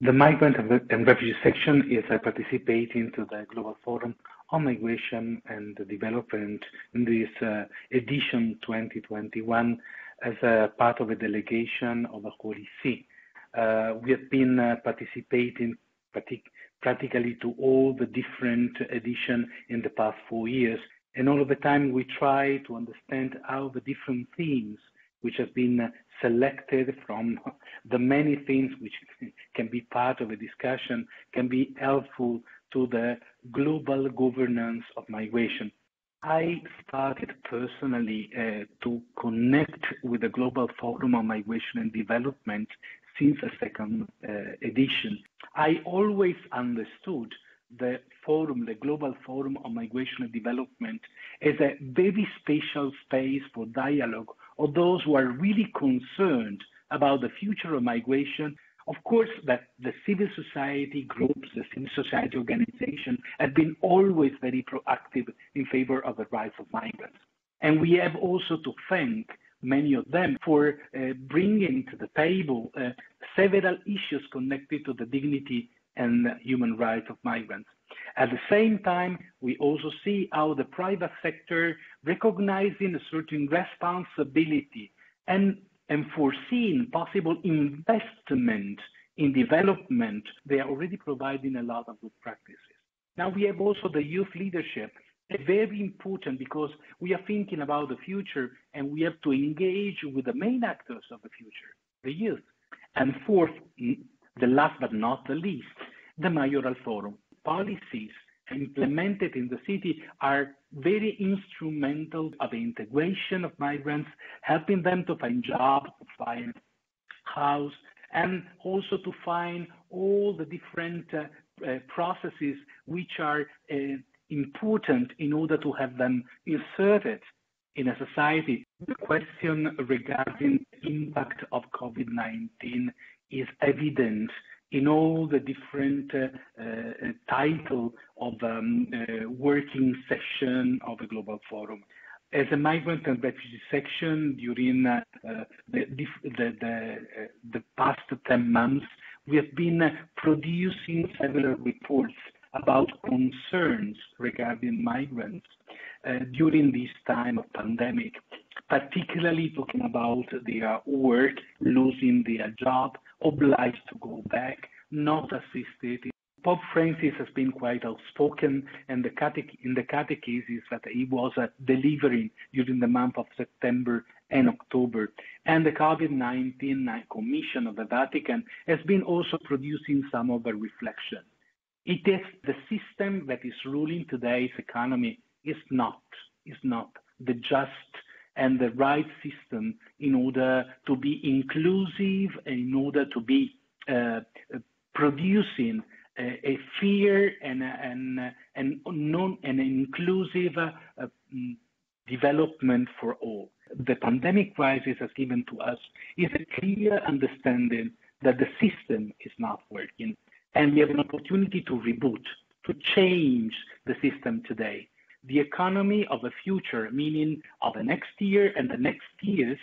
The Migrant and Refugees Section is participating to the Global Forum on Migration and Development in this edition 2021 as a part of a delegation of the Holy See. We have been participating practically to all the different editions in the past 4 years, and all of the time we try to understand how the different themes which have been selected from the many things which can be part of a discussion can be helpful to the global governance of migration. I started personally to connect with the Global Forum on Migration and Development since the second edition. I always understood the forum, the Global Forum on Migration and Development, as a very special space for dialogue of those who are really concerned about the future of migration. Of course, that the civil society groups, the civil society organizations have been always very proactive in favor of the rights of migrants. And we have also to thank many of them for bringing to the table several issues connected to the dignity and human rights of migrants. At the same time, we also see how the private sector, recognizing a certain responsibility and foreseeing possible investment in development, they are already providing a lot of good practices. Now we have also the youth leadership, very important because we are thinking about the future and we have to engage with the main actors of the future, the youth. And fourth, the last but not the least, the mayoral forum. Policies implemented in the city are very instrumental of the integration of migrants, helping them to find jobs, to find house, and also to find all the different processes which are important in order to have them inserted in a society. The question regarding the impact of COVID-19 is evident in all the different title of working session of the Global Forum. As a Migrant and Refugee Section, during the past 10 months, we have been producing several reports about concerns regarding migrants during this time of pandemic, particularly talking about their work, losing their job, obliged to go back, not assisted. Pope Francis has been quite outspoken in the catechesis that he was delivering during the month of September and October. And the COVID-19 Commission of the Vatican has been also producing some of the reflection. It is the system that is ruling today's economy is not the just and the right system in order to be inclusive and in order to be producing a fair and inclusive development for all. The pandemic crisis has given to us is a clear understanding that the system is not working, and we have an opportunity to reboot, to change the system today. The economy of the future, meaning of the next year and the next years,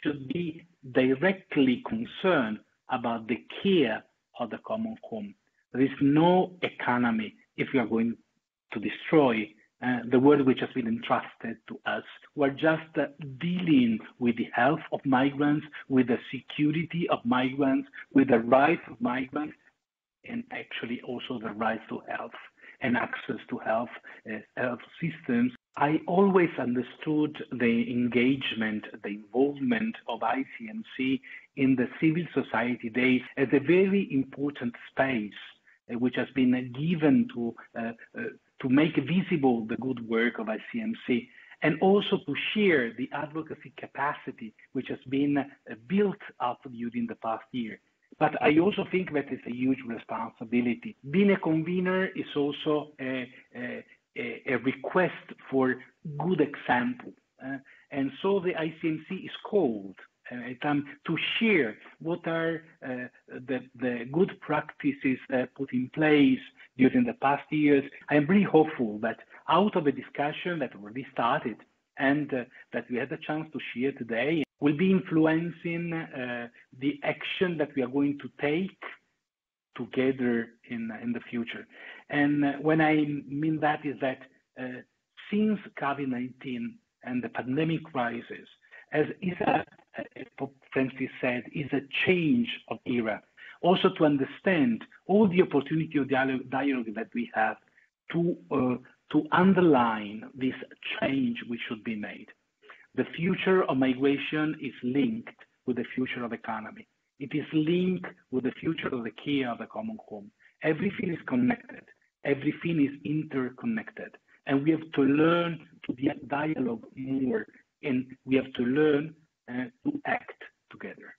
should be directly concerned about the care of the common home. There is no economy if we are going to destroy the world which has been entrusted to us. We're just dealing with the health of migrants, with the security of migrants, with the rights of migrants, and actually also the rights to health and access to health systems. I always understood the engagement, the involvement of ICMC in the civil society days as a very important space which has been given to make visible the good work of ICMC and also to share the advocacy capacity which has been built up during the past year. But I also think that it's a huge responsibility. Being a convener is also a request for good example. And so the ICMC is called to share what are the good practices put in place during the past years. I'm really hopeful that out of a discussion that already started and that we had the chance to share today will be influencing the action that we are going to take together in the future. And when I mean that is that since COVID-19 and the pandemic crisis, as Pope Francis said, is a change of era. Also to understand all the opportunity of dialogue that we have to underline this change which should be made. The future of migration is linked with the future of economy. It is linked with the future of the care of the common home. Everything is connected. Everything is interconnected. And we have to learn to dialogue more, and we have to learn to act together.